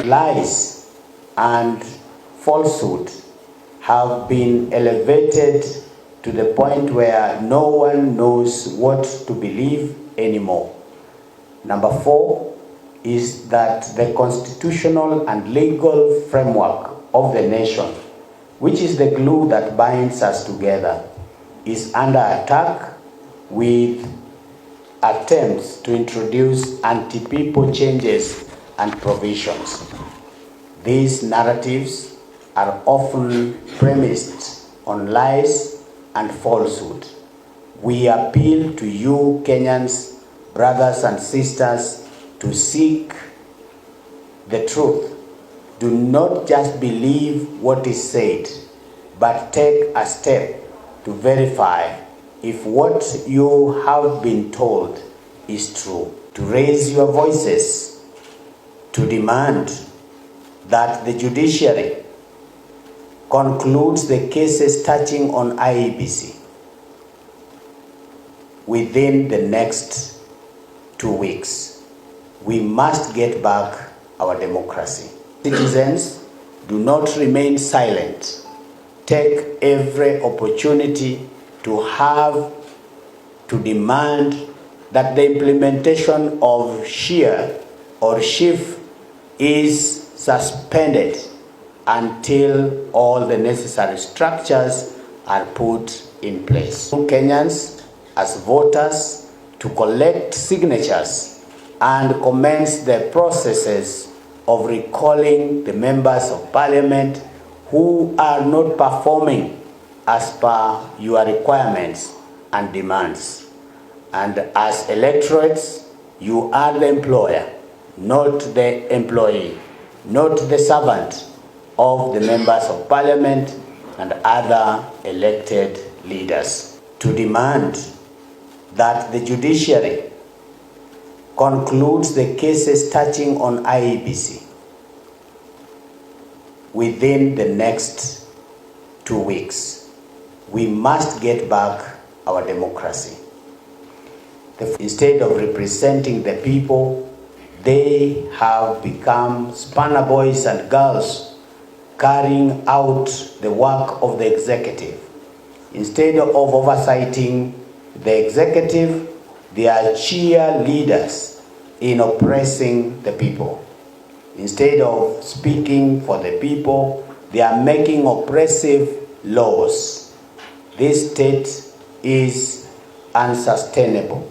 Lies and falsehood have been elevated to the point where no one knows what to believe anymore. Number 4 is that the constitutional and legal framework of the nation, which is the glue that binds us together, is under attack with attempts to introduce anti-people changes and provisions. These narratives are often premised on lies and falsehood. We appeal to you, Kenyans, brothers and sisters, to seek the truth. Do not just believe what is said, but take a step to verify if what you have been told is true. To raise your voices, to demand that the judiciary concludes the cases touching on IEBC within the next 2 weeks. We must get back our democracy. Citizens, do not remain silent. Take every opportunity to demand that the implementation of Nhif is suspended until all the necessary structures are put in place. Kenyans, as voters, to collect signatures and commence the processes of recalling the members of parliament who are not performing as per your requirements and demands. And as electorates, you are the employer, not the employee, not the servant of the members of parliament and other elected leaders. To demand that the judiciary concludes the cases touching on IEBC within the next 2 weeks. We must get back our democracy. Instead of representing the people, they have become spanner boys and girls carrying out the work of the executive. Instead of oversighting the executive, they are cheerleaders in oppressing the people. Instead of speaking for the people, they are making oppressive laws. This state is unsustainable.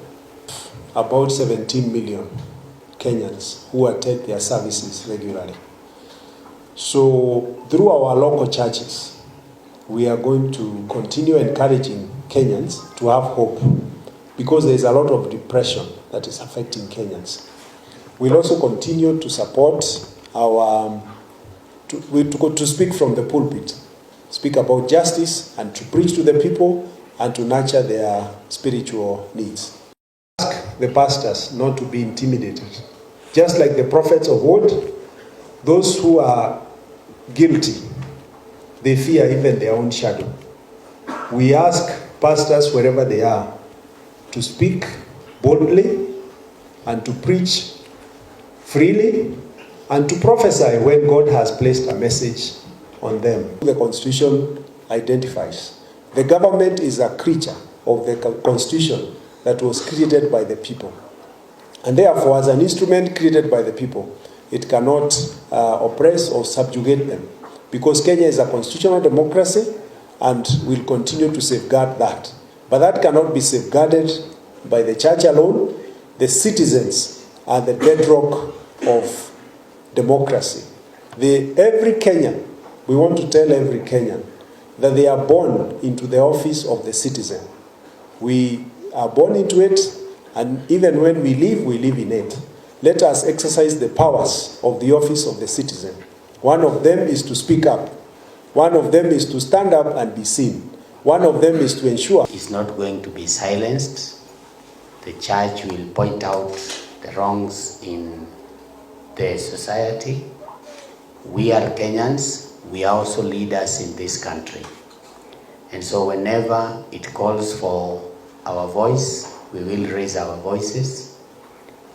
About 17 million Kenyans who attend their services regularly. So through our local churches, we are going to continue encouraging Kenyans to have hope, because there is a lot of depression that is affecting Kenyans. We'll also continue to support our, to speak from the pulpit, speak about justice and to preach to the people and to nurture their spiritual needs. Ask the pastors not to be intimidated. Just like the prophets of old, those who are guilty, they fear even their own shadow. We ask pastors wherever they are to speak boldly and to preach freely and to prophesy when God has placed a message on them. The Constitution identifies. The government is a creature of the Constitution that was created by the people. And therefore, as an instrument created by the people, it cannot oppress or subjugate them, because Kenya is a constitutional democracy and will continue to safeguard that. But that cannot be safeguarded by the church alone. The citizens are the bedrock of democracy. Every Kenyan, we want to tell every Kenyan that they are born into the office of the citizen. We are born into it, and even when we live in it. Let us exercise the powers of the office of the citizen. One of them is to speak up. One of them is to stand up and be seen. One of them is to ensure. It's not going to be silenced. The church will point out the wrongs in the society. We are Kenyans. We are also leaders in this country. And so whenever it calls for our voice, we will raise our voices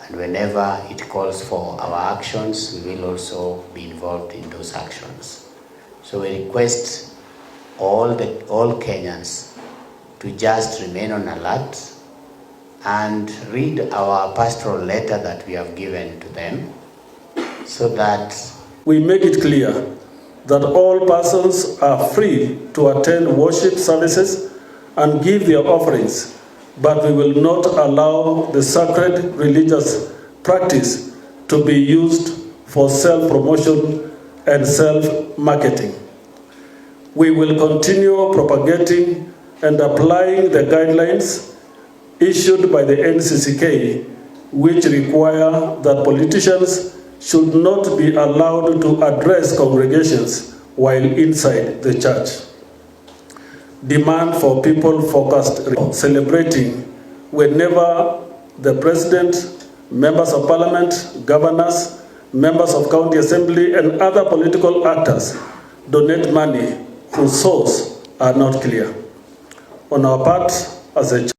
And whenever it calls for our actions, we will also be involved in those actions. So we request all Kenyans to just remain on alert and read our pastoral letter that we have given to them, so that we make it clear that all persons are free to attend worship services and give their offerings, but we will not allow the sacred religious practice to be used for self-promotion and self-marketing. We will continue propagating and applying the guidelines issued by the Ncck, which require that politicians should not be allowed to address congregations while inside the church. Demand for people-focused celebrating whenever the president, members of parliament, governors, members of county assembly, and other political actors donate money whose source are not clear. On our part, as a